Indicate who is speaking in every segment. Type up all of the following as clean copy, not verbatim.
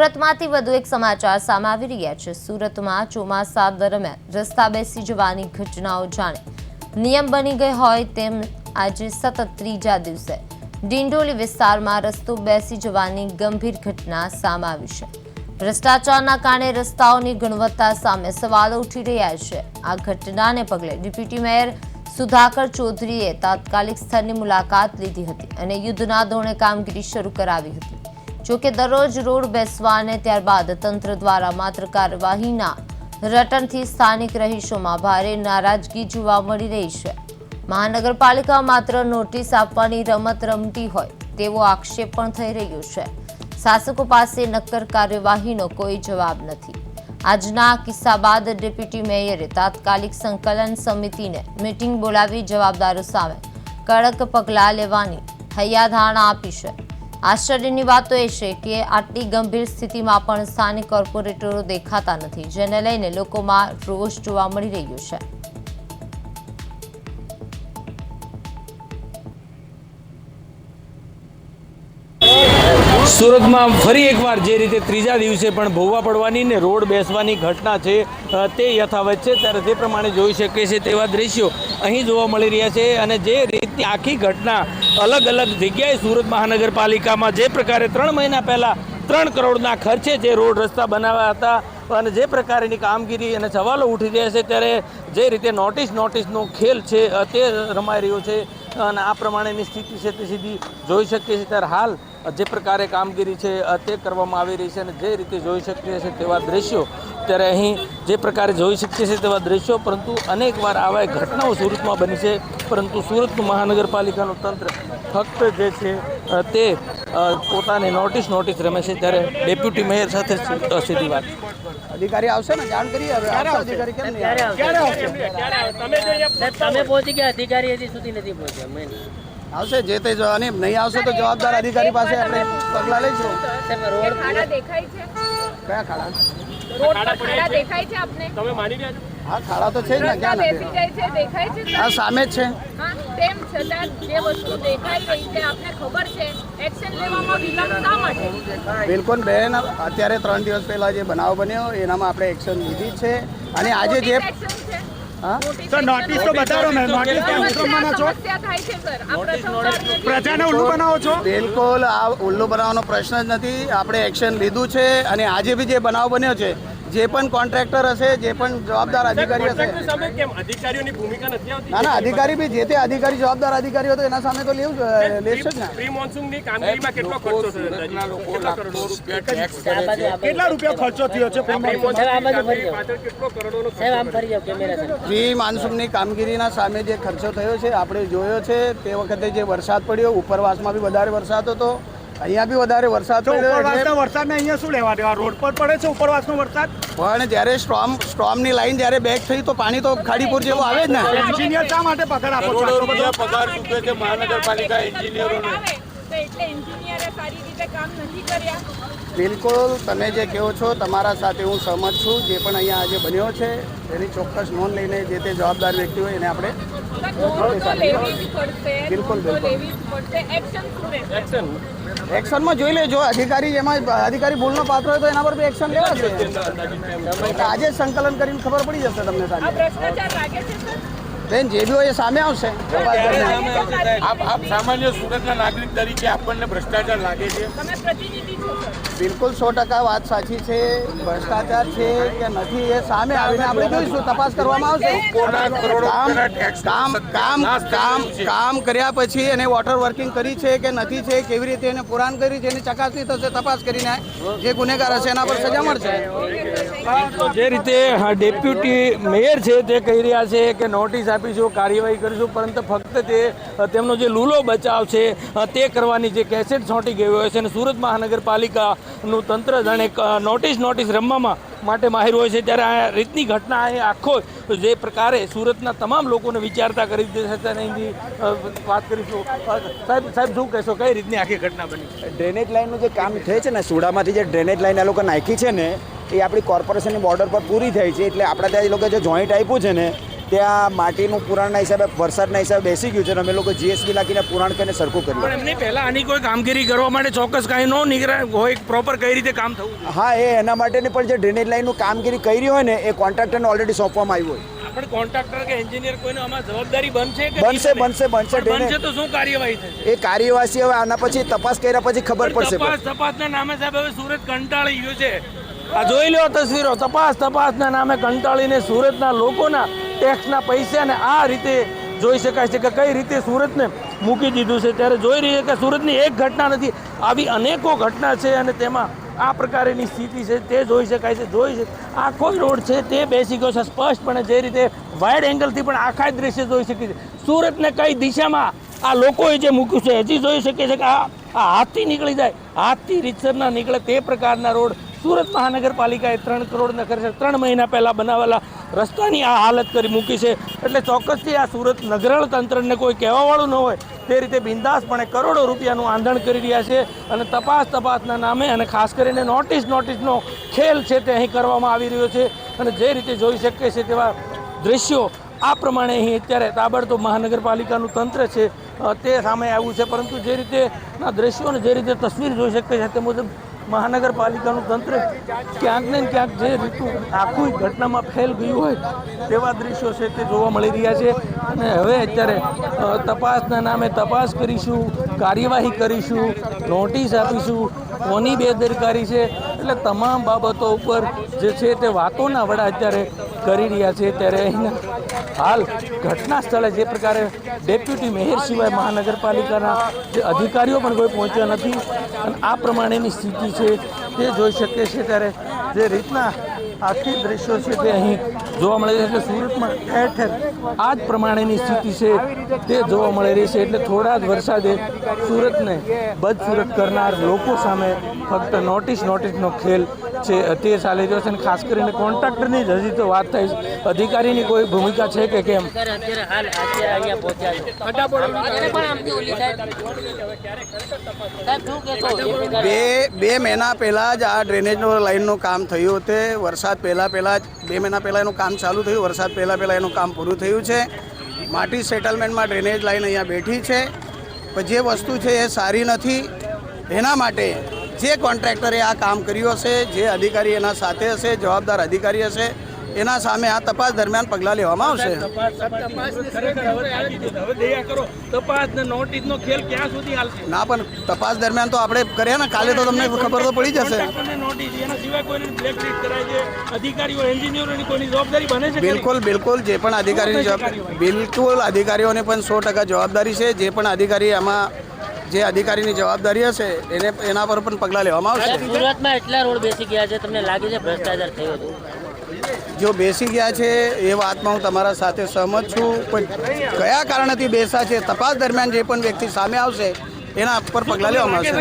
Speaker 1: સુરતમાંથી વધુ એક સમાચાર સામે આવી રહ્યા છે। સુરતમાં ચોમાસા દરમિયાન રસ્તા બેસી જવાની ઘટનાઓ જાણે નિયમ બની ગઈ હોય તેમ આજે સતત ત્રીજા દિવસે ડિંડોલી વિસ્તારમાં રસ્તો બેસી જવાની ગંભીર ઘટના સામે આવી છે। ભ્રષ્ટાચારના કારણે રસ્તાઓની ગુણવત્તા સામે સવાલો ઉઠી રહ્યા છે। આ ઘટનાને પગલે ડેપ્યુટી મેયર સુધાકર ચૌધરીએ તાત્કાલિક સ્થળની મુલાકાત લીધી હતી અને યુદ્ધના ધોરણે કામગીરી શરૂ કરાવી હતી। જોકે દરરોજ રોડ બેસવા અને ત્યારબાદ તંત્ર દ્વારા માત્ર કાર્યવાહીના રટણથી સ્થાનિક રહીશોમાં ભારે નારાજગી જોવા મળી રહી છે। મહાનગરપાલિકા માત્ર નોટિસ આપવાની રમત રમતી હોય તેવો આક્ષેપ પણ થઈ રહ્યો છે। શાસકો પાસે નક્કર કાર્યવાહીનો કોઈ જવાબ નથી। આજના કિસ્સા બાદ ડેપ્યુટી મેયરે તાત્કાલિક સંકલન સમિતિને મીટિંગ બોલાવી જવાબદારો સામે કડક પગલાં લેવાની હૈયાધારણા આપી છે। આશ્ચર્યની વાત તો એ છે કે આટલી ગંભીર સ્થિતિમાં પણ સ્થાનિક કોર્પોરેટરો દેખાતા નથી, જેને લઈને લોકોમાં રોષ જોવા મળી રહ્યો છે।
Speaker 2: સુરતમાં ફરી એકવાર જે રીતે ત્રીજા દિવસે પણ ભોવા પડવાની ને રોડ બેસવાની ઘટના છે તે યથાવત છે, ત્યારે તે પ્રમાણે જોઈ શકીએ છીએ તેવા દ્રશ્યો અહીં જોવા મળી રહ્યા છે। અને જે રીતની આખી ઘટના અલગ અલગ જગ્યાએ સુરત મહાનગરપાલિકામાં જે પ્રકારે 3 મહિના પહેલાં 3 કરોડના ખર્ચે જે રોડ રસ્તા બનાવ્યા હતા અને જે પ્રકારની કામગીરી અને સવાલો ઉઠી રહ્યા છે, ત્યારે જે રીતે નોટિસનો ખેલ છે તે રમાઈ રહ્યો છે અને આ પ્રમાણેની સ્થિતિ છે તે સીધી જોઈ શકીએ છીએ। ત્યારે હાલ જે પ્રકારે કામગીરી છે તે કરવામાં આવી રહી છે અને જે રીતે જોઈ શકીએ છીએ તેવા દ્રશ્યો ત્યારે અહીં જે પ્રકારે જોઈ શકીએ છીએ તેવા દ્રશ્યો, પરંતુ અનેકવાર આવા ઘટનાઓ સુરતમાં બની છે, પરંતુ સુરતનું મહાનગરપાલિકાનું તંત્ર ફક્ત જે છે તે પોતાને નોટિસ રમે છે। ત્યારે ડેપ્યુટી મેયર સાથે સીધી વાત
Speaker 3: અધિકારી આવશે ને જાણ કરીએ। હવે અધિકારી કેમ નહીં
Speaker 4: તમે પહોંચી ગયા, અધિકારી હજી સુધી નથી પહોંચ્યા।
Speaker 3: આવશે જે તે અને નહીં આવશે તો જવાબદાર અધિકારી પાસે આપણે પગલાં લઈશું।
Speaker 4: રોડ
Speaker 5: ખાડા દેખાય છે?
Speaker 3: કયા ખાડા?
Speaker 5: રોડ પર ખાડા દેખાય છે આપને?
Speaker 4: તમે માની રહ્યા છો?
Speaker 3: હા, ખાડા તો છે જ ને, ક્યાં
Speaker 5: બેસી
Speaker 3: નથી?
Speaker 5: જાય છે દેખાય છે?
Speaker 3: આ સામે જ છે।
Speaker 5: હા, તેમ છતાં જે વસ્તુ દેખાઈ રહી છે આપને ખબર છે, એક્શન લેવામાં વિલંબ શા માટે?
Speaker 3: બિલકુલ બેન, અત્યારે 3 દિવસ પહેલા જે બનાવ બન્યો એનામાં આપણે એક્શન લીધી છે અને આજે જે
Speaker 5: એક્શન છે?
Speaker 3: હા
Speaker 5: સર, નોટિસ તો બતાવો ને, નોટિસ કેમ સમસ્યા થાય છે સર? આ
Speaker 3: પ્રજાને ઉલ્લુ બનાવો છો? બિલકુલ, આ ઉલ્લુ બનાવવાનો પ્રશ્ન જ નથી। આપણે એક્શન લીધું છે અને આજે બી જે બનાવ બન્યો છે, જે પણ કોન્ટ્રાક્ટર હશે, જે પણ જવાબદાર અધિકારી હશે,
Speaker 4: અધિકારીઓની ભૂમિકા નથી આવતી?
Speaker 3: ના અધિકારી બી જે તે અધિકારી જવાબદાર અધિકારી હોય તો એના સામે તો લેશે જ ને।
Speaker 4: પ્રી મોન્સૂનની કામગીરીમાં કેટલો ખર્ચો થયો?
Speaker 3: કેટલા રૂપિયા ખર્ચો થયો છે? પ્રી માનસૂનની કામગીરીના સામે જે ખર્ચો થયો છે આપણે જોયો છે। તે વખતે જે વરસાદ પડ્યો, ઉપરવાસમાં બી વધારે વરસાદ હતો, અહીંયા બી વધારે વરસાદ પડ્યો।
Speaker 6: વરસાદને અહીંયા શું લેવા દેવા? રોડ પર પડે છે ઉપરવાસનો વરસાદ,
Speaker 3: પણ જ્યારે સ્ટ્રોમની લાઈન જ્યારે બેક થઈ તો પાણી તો ખાડીપુર જેવું આવે જ ને।
Speaker 6: એન્જિનિયર શા માટે પગાર આપો છો?
Speaker 4: પગાર ચૂકે છે મહાનગરપાલિકા એન્જિનિયરોને।
Speaker 5: એટલે એન્જિનિયરે સારી રીતે કામ નથી કર્યા?
Speaker 3: બિલકુલ, તમે જે કહો છો તમારા સાથે હું સહમત છું। જે પણ અહીંયા આજે બન્યો છે એની ચોક્કસ નોંધ લઈને જે તે જવાબદાર વ્યક્તિ હોય એને આપણે બિલકુલ એક્શનમાં જોઈ લેજો। અધિકારી એમાં અધિકારી ભૂલનો પાત્ર હોય તો એના પર બી એક્શન લેવાશે। આજે જ સંકલન કરીને ખબર પડી જશે તમને સામે।
Speaker 5: ભ્રષ્ટાચાર લાગે છે સર?
Speaker 3: બેન, જે બી હોય એ સામે આવશે।
Speaker 4: આપ સામાન્ય સુરતના નાગરિક તરીકે આપણને ભ્રષ્ટાચાર લાગે છે?
Speaker 5: તમે પ્રતિનિધિ છો સર?
Speaker 3: બિલકુલ 100% વાત સાચી છે। ભ્રષ્ટાચાર છે કે નથી એ સામે આવીને આપણે જોઈશું, તપાસ કરવામાં આવશે। કામ કર્યા પછી એને વોટર વર્કિંગ કરી છે કે નથી છે, કેવી રીતે એને પુરાણ કરી છે, એની ચકાસણી થશે। તપાસ કરીને જે ગુનેગાર હશે એના પર સજા મળશે।
Speaker 2: તો જે રીતે ડેપ્યુટી મેયર છે તે કહી રહ્યા છે કે નોટિસ આપીશું, કાર્યવાહી કરીશું, પરંતુ ફક્ત તેમનો જે લૂલો બચાવ છે તે કરવાની જે કેસેટ છોંટી ગયો હોય છે અને સુરત મહાનગરપાલિકાનું તંત્ર જાણે નોટિસ રમવામાં માટે માહિર હોય છે। ત્યારે આ રીતની ઘટના અહીં આખો જે પ્રકારે સુરતના તમામ લોકોને વિચારતા કરી દેશે તેની વાત કરીશું। સાહેબ શું કહેશો, કઈ રીતની આખી ઘટના બની?
Speaker 7: ડ્રેનેજ લાઇનનું જે કામ થાય છે ને, સુડામાંથી જે ડ્રેનેજ લાઇન આ લોકો નાખી છે ને, એ આપણી કોર્પોરેશનની બોર્ડર પર પૂરી થઈ છે। એટલે આપણે ત્યાં એ લોકો જે જોઈન્ટ આપ્યું છે ને ત્યાં માટીનું પુરાણના હિસાબે વરસાદના હિસાબે બેસી ગયું છે અને અમે લોકો જીએસબી નાખીને પુરાણ કરીને સરખું
Speaker 2: પણ
Speaker 7: કર્યું.
Speaker 2: એમની પહેલા આની કોઈ કામગીરી કરવા માટે ચોક્કસ કાંઈ ન નીકળે હોય પ્રોપર કઈ રીતે કામ થવું જોઈએ?
Speaker 7: હા, એ એના માટેની પણ જે ડ્રેનેજ લાઈનનું કામગીરી કરી હોય ને એ કોન્ટ્રાક્ટરને ઓલરેડી સોંપવામાં આવ્યું હોય.
Speaker 2: આપણે કોન્ટ્રાક્ટર કે એન્જિનિયર કોઈને આમાં જવાબદારી બનશે કે
Speaker 7: બનશે,
Speaker 2: નહીં બને?
Speaker 7: બનશે.
Speaker 2: પણ બનશે તો શું કાર્યવાહી થશે?
Speaker 7: એ કાર્યવાહી હવે આના પછી તપાસ કર્યા પછી ખબર પડશે.
Speaker 2: તપાસના નામે સાહેબ હવે સુરત કંટાળી ગયું છે. આ જોઈ લો તસવીરો, તપાસના નામે કંટાળીને સુરતના લોકોના ટેક્સના પૈસાને આ રીતે જોઈ શકાય છે કે કઈ રીતે સુરતને મૂકી દીધું છે. ત્યારે જોઈ રહી છે કે સુરતની એક ઘટના નથી, આવી અનેકો ઘટના છે અને તેમાં આ પ્રકારની સ્થિતિ છે તે જોઈ શકાય છે. આખો રોડ છે તે બેસી ગયો છે સ્પષ્ટપણે, જે રીતે વાઇડ એંગલથી પણ આખા જ દ્રશ્ય જોઈ શકીએ છીએ. સુરતને કઈ દિશામાં આ લોકોએ જે મૂક્યું છે હજી જોઈ શકીએ છીએ કે આ હાથથી નીકળી જાય, હાથથી રીતસરના નીકળે તે પ્રકારના રોડ સુરત મહાનગરપાલિકાએ 3 કરોડના ખર્ચે 3 મહિના પહેલાં બનાવેલા રસ્તાની આ હાલત કરી મૂકી છે. એટલે ચોક્કસથી આ સુરત નગરળ તંત્રને કોઈ કહેવાવાળું ન હોય તે રીતે બિંદાસપણે કરોડો રૂપિયાનું આંધણ કરી રહ્યા છે અને તપાસના નામે અને ખાસ કરીને નોટિસનો ખેલ છે તે અહીં કરવામાં આવી રહ્યો છે. અને જે રીતે જોઈ શકીએ છીએ તેવા દ્રશ્યો આ પ્રમાણે અહીં અત્યારે તાબડતોબ મહાનગરપાલિકાનું તંત્ર છે તે સામે આવ્યું છે. પરંતુ જે રીતેના દ્રશ્યો અને જે રીતે તસવીર જોઈ શકીએ છીએ તે મુજબ મહાનગરપાલિકાનું તંત્ર ક્યાંક ને ક્યાંક જે રીતું આખું ઘટનામાં ફેલ ગયું હોય તેવા દ્રશ્યો છે તે જોવા મળી રહ્યા છે. અને હવે અત્યારે તપાસના નામે તપાસ કરીશું, કાર્યવાહી કરીશું, નોટિસ આપીશું, કોની બેદરકારી છે, એટલે તમામ બાબતો ઉપર જે છે તે વાતોના વડા અત્યારે કરી રહ્યા છે. ત્યારે અહીંના હાલ ઘટના સ્થળે જે પ્રકારે ડેપ્યુટી મેયર સિવાય મહાનગરપાલિકાના જે અધિકારીઓ પણ કોઈ પહોંચ્યા નથી અને આ પ્રમાણેની સ્થિતિ છે તે જોઈ શકીએ છીએ. ત્યારે જે રીતના આખી દ્રશ્યો છે તે અહીં જોવા મળે છે. એટલે સુરતમાં ઠેર ઠેર આ જ પ્રમાણેની સ્થિતિ છે તે જોવા મળી રહી છે. એટલે થોડા જ વરસાદે સુરતને બદસુરત કરનાર લોકો સામે ફક્ત નોટિસનો ખેલ છે તે ચાલી રહ્યો છે. અને ખાસ કરીને કોન્ટ્રાક્ટરની જ હજી તો વાત થાય છે, અધિકારીની કોઈ ભૂમિકા છે કે કેમ?
Speaker 3: બે મહિના પહેલાં જ આ ડ્રેનેજનો લાઇનનું કામ થયું હતું. વરસાદ પહેલાં જ 2 મહિના પહેલાં એનું કામ ચાલુ થયું, વરસાદ પહેલાં એનું કામ પૂરું થયું છે. માટી સેટલમેન્ટમાં ડ્રેનેજ લાઇન અહીંયા બેઠી છે, પણ જે વસ્તુ છે એ સારી નથી. એના માટે જે કોન્ટ્રાક્ટરે આ કામ કર્યું હશે, જે અધિકારી એના સાથે હશે, જવાબદાર અધિકારી હશે, એના સામે આ તપાસ દરમિયાન પગલાં લેવામાં આવશે. ના, પણ તપાસ દરમિયાન તો આપણે કર્યા ને, કાલે તો તમને ખબર તો પડી જશે. બિલકુલ જે પણ અધિકારીની જવાબદારી, બિલકુલ અધિકારીઓને પણ 100% જવાબદારી છે. જે પણ અધિકારી આમાં જે અધિકારીની જવાબદારી હશે એના પર પણ પગલાં લેવામાં આવશે.
Speaker 8: સુરતમાં એટલા રોડ બેસી ગયા છે, તમને લાગે છે ભ્રષ્ટાચાર થયો હતો?
Speaker 3: જો બેસી ગયા છે એ વાતમાં હું તમારા સાથે સહમત છું, પણ કયા કારણથી બેસા છે તપાસ દરમિયાન જે પણ વ્યક્તિ સામે આવશે એના પર પગલાં લેવામાં આવશે.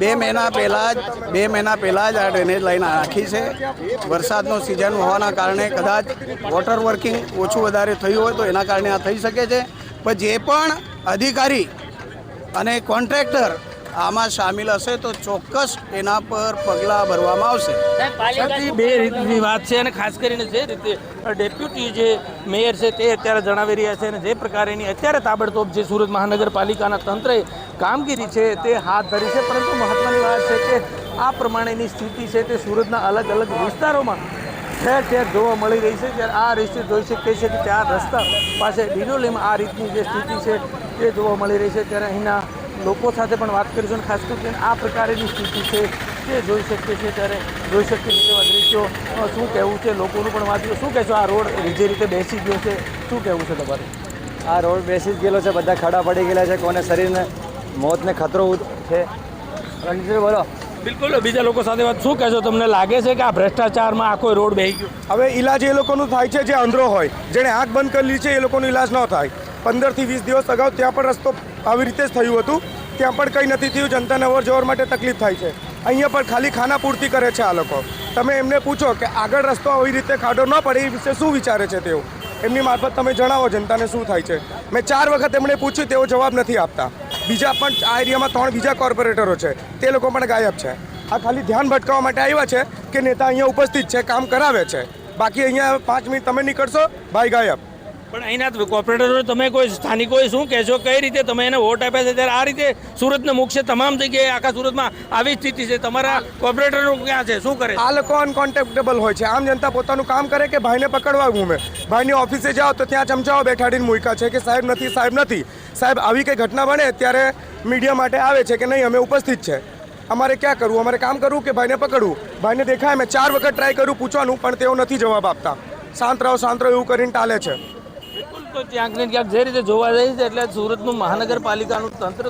Speaker 3: બે મહિના પહેલા જ આ ડ્રેનેજ લાઈન નાખી છે. વરસાદનો સિઝન હોવાના કારણે કદાચ વોટર વર્કિંગ ઓછું વધારે થયું હોય તો એના કારણે આ થઈ શકે છે. પણ જે પણ અધિકારી અને કોન્ટ્રાક્ટર આમાં સામેલ હશે તો ચોક્કસ એના પર પગલાં ભરવામાં આવશે.
Speaker 2: બે રીતની વાત છે અને ખાસ કરીને જે રીતે ડેપ્યુટી જે મેયર છે તે અત્યારે જણાવી રહ્યા છે અને જે પ્રકારેની અત્યારે તાબડતોબ જે સુરત મહાનગરપાલિકાના તંત્રએ કામગીરી છે તે હાથ ધરી છે. પરંતુ મહત્વની વાત છે કે આ પ્રમાણેની સ્થિતિ છે તે સુરતના અલગ અલગ વિસ્તારોમાં ઠેર જોવા મળી રહી છે. જ્યારે આ રીતે જોઈ શકીએ છીએ કે ત્યાં રસ્તા પાસે ડિનોલીમાં આ રીતની જે સ્થિતિ છે તે જોવા મળી રહી છે. ત્યારે અહીંના લોકો સાથે પણ વાત કરીશું અને ખાસ કરીને આ પ્રકારની સ્થિતિ છે તે જોઈ શકીએ છીએ. ત્યારે જોઈ શકીએ છીએ તેવા દ્રશ્યો. શું કહેવું છે લોકોનું પણ વાત, શું કહેશો? આ રોડ જે રીતે બેસી ગયો છે શું કહેવું છે તમારું?
Speaker 7: આ રોડ બેસી જ ગયેલો છે, બધા ખડા પડી ગયેલા છે, કોને શરીરને મોતને ખતરો છે. બોલો.
Speaker 2: બિલકુલ, બીજા લોકો સાથે વાત, શું કહેશો? તમને લાગે છે કે આ ભ્રષ્ટાચારમાં આખો રોડ બેસી ગયો?
Speaker 6: હવે ઈલાજ એ લોકોનું થાય છે જે અંધરો હોય, જેણે આંખ બંધ કરેલી છે એ લોકોનો ઈલાજ ન થાય. 15 થી 20 દિવસ અગાઉ ત્યાં પણ રસ્તો આવી રીતે જ થયું હતું, ત્યાં પણ કંઈ નથી થયું. જનતાને અવર જવર માટે તકલીફ થાય છે. અહીંયા પણ ખાલી ખાના પૂર્તિ કરે છે આ લોકો. તમે એમને પૂછો કે આગળ રસ્તો આવી રીતે ખાડો ન પડે એ વિશે શું વિચારે છે તેઓ, એમની મારફત તમે જણાવો જનતાને શું થાય છે. મેં 4 વખત એમણે પૂછ્યું, તેઓ જવાબ નથી આપતા. બીજા પણ આ એરિયામાં 3 બીજા કોર્પોરેટરો છે, તે લોકો પણ ગાયબ છે. આ ખાલી ધ્યાન ભટકાવવા માટે આવ્યા છે કે નેતા અહીંયા ઉપસ્થિત છે, કામ કરાવે છે. બાકી અહીંયા 5 મિનિટ તમે નીકળશો, ભાઈ ગાયબ.
Speaker 2: પણ અહીંના કોર્પોરેટરો તમે કોઈ સ્થાનિકોએ શું કહેશો, કઈ રીતે તમે એને વોટ આપ્યા છે ત્યારે આ રીતે સુરતને મૂકશે? તમામ જગ્યાએ આખા સુરતમાં આવી સ્થિતિ છે, તમારા કોર્પોરેટરો ક્યાં છે, શું કરે?
Speaker 6: આ લોકો અનકોન્ટેક્ટેબલ હોય છે. આમ જનતા પોતાનું કામ કરે કે ભાઈને પકડવા ઘૂમે. ભાઈની ઓફિસે જાઓ તો ત્યાં ચમચાઓ બેઠાડીને મૂક્યા છે કે સાહેબ નથી, સાહેબ નથી. સાહેબ આવી કંઈ ઘટના બને ત્યારે મીડિયા માટે આવે છે કે નહીં અમે ઉપસ્થિત છે. અમારે ક્યાં કરવું? અમારે કામ કરવું કે ભાઈને પકડવું? ભાઈને દેખાય મેં 4 વખત ટ્રાય કર્યું પૂછવાનું, પણ તેઓ નથી જવાબ આપતા. શાંત રહો એવું કરીને ટાલે છે.
Speaker 2: બિલકુલ. તો ક્યાંક ને ક્યાંક જે રીતે જોવા જાય છે એટલે સુરતનું મહાનગરપાલિકાનું તંત્ર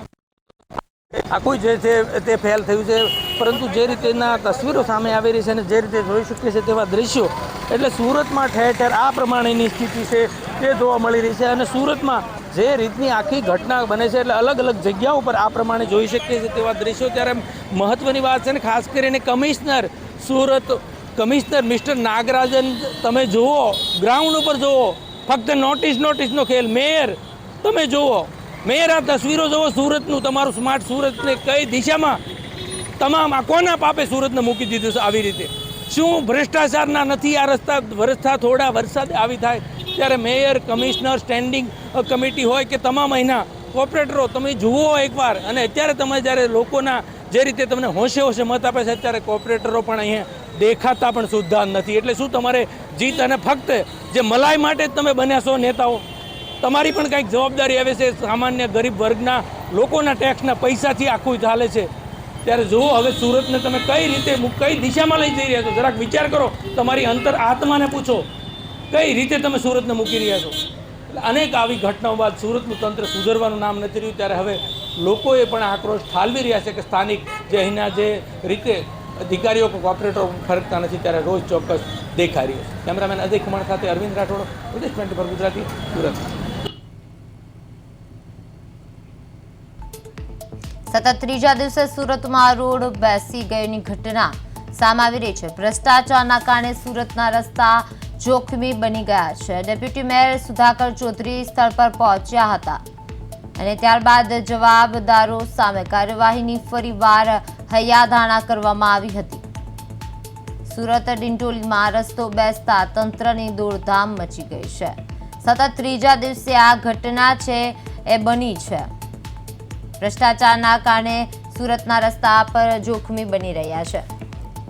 Speaker 2: આખું જે છે તે ફેલ થયું છે. પરંતુ જે રીતેના તસવીરો સામે આવી રહી છે અને જે રીતે જોઈ શકીએ છીએ તેવા દ્રશ્યો, એટલે સુરતમાં ઠેર ઠેર આ પ્રમાણેની સ્થિતિ છે તે જોવા મળી રહી છે. અને સુરતમાં જે રીતની આખી ઘટના બને છે એટલે અલગ અલગ જગ્યાઓ પર આ પ્રમાણે જોઈ શકીએ છીએ તેવા દ્રશ્યો. ત્યારે મહત્વની વાત છે ને, ખાસ કરીને commissioner Surat, commissioner mister Nagarajan તમે જુઓ, ગ્રાઉન્ડ ઉપર જુઓ, ફક્ત નોટિસનો ખેલ. મેયર તમે જુઓ, મેયર આ તસવીરો જુઓ સુરતનું, તમારું સ્માર્ટ સુરતને કઈ દિશામાં તમામ આ કોના પાપે સુરતને મૂકી દીધું છે આવી રીતે? શું ભ્રષ્ટાચારના નથી આ રસ્તા? વરસતા થોડા વરસાદ આવી થાય ત્યારે મેયર, કમિશનર, સ્ટેન્ડિંગ કમિટી હોય કે તમામ અહીંના કોર્પોરેટરો તમે જુઓ એકવાર. અને અત્યારે તમે જ્યારે લોકોના જે રીતે તમને હોશે મત આપે છે, અત્યારે કોર્પોરેટરો પણ અહીંયા દેખાતા પણ સુદ્ધા નથી. એટલે શું તમારે જીત અને ફક્ત જે મલાઈ માટે જ તમે બન્યા છો નેતાઓ? તમારી પણ કંઈક જવાબદારી આવે છે. સામાન્ય ગરીબ વર્ગના લોકોના ટેક્સના પૈસાથી આખું ચાલે છે. ત્યારે જુઓ હવે સુરતને તમે કઈ રીતે, કઈ દિશામાં લઈ જઈ રહ્યા છો? જરાક વિચાર કરો, તમારી અંતર આત્માને પૂછો, કઈ રીતે તમે સુરતને મૂકી રહ્યા છો? એટલે અનેક આવી ઘટનાઓ બાદ સુરતનું તંત્ર સુધરવાનું નામ નથી રહ્યું. ત્યારે હવે લોકોએ પણ આક્રોશ ઠાલવી રહ્યા છે કે સ્થાનિક જે અહીંના જે રીતે અધિકારીઓ કે કોર્પોરેટરો ફરકતા નથી, ત્યારે રોજ ચોક્કસ દેખાઈ રહ્યો છે. કેમેરામેન અજય કુમાર સાથે અરવિંદ રાઠોડ, વિદેશ 24 ગુજરાતી, સુરત.
Speaker 1: સતત ત્રીજા દિવસે સુરતમાં રોડ બેસી ગયોની ઘટના સામે આવી રહી છે. ભ્રષ્ટાચારના કારણે સુરતના રસ્તા જોખમી બની ગયા છે. ડેપ્યુટી મેયર સુધાકર ચૌધરી સ્થળ પર પહોંચ્યા હતા અને ત્યારબાદ જવાબદારો સામે કાર્યવાહીની ફરીવાર હૈયાધારણા કરવામાં આવી હતી. સુરત ડિંડોલીમાં રસ્તો બેસતા તંત્રની દોડધામ મચી ગઈ છે. સતત ત્રીજા દિવસે આ ઘટના છે એ બની છે. ભ્રષ્ટાચારના કારણે સુરતના રસ્તા પર જોખમી બની રહ્યા છે.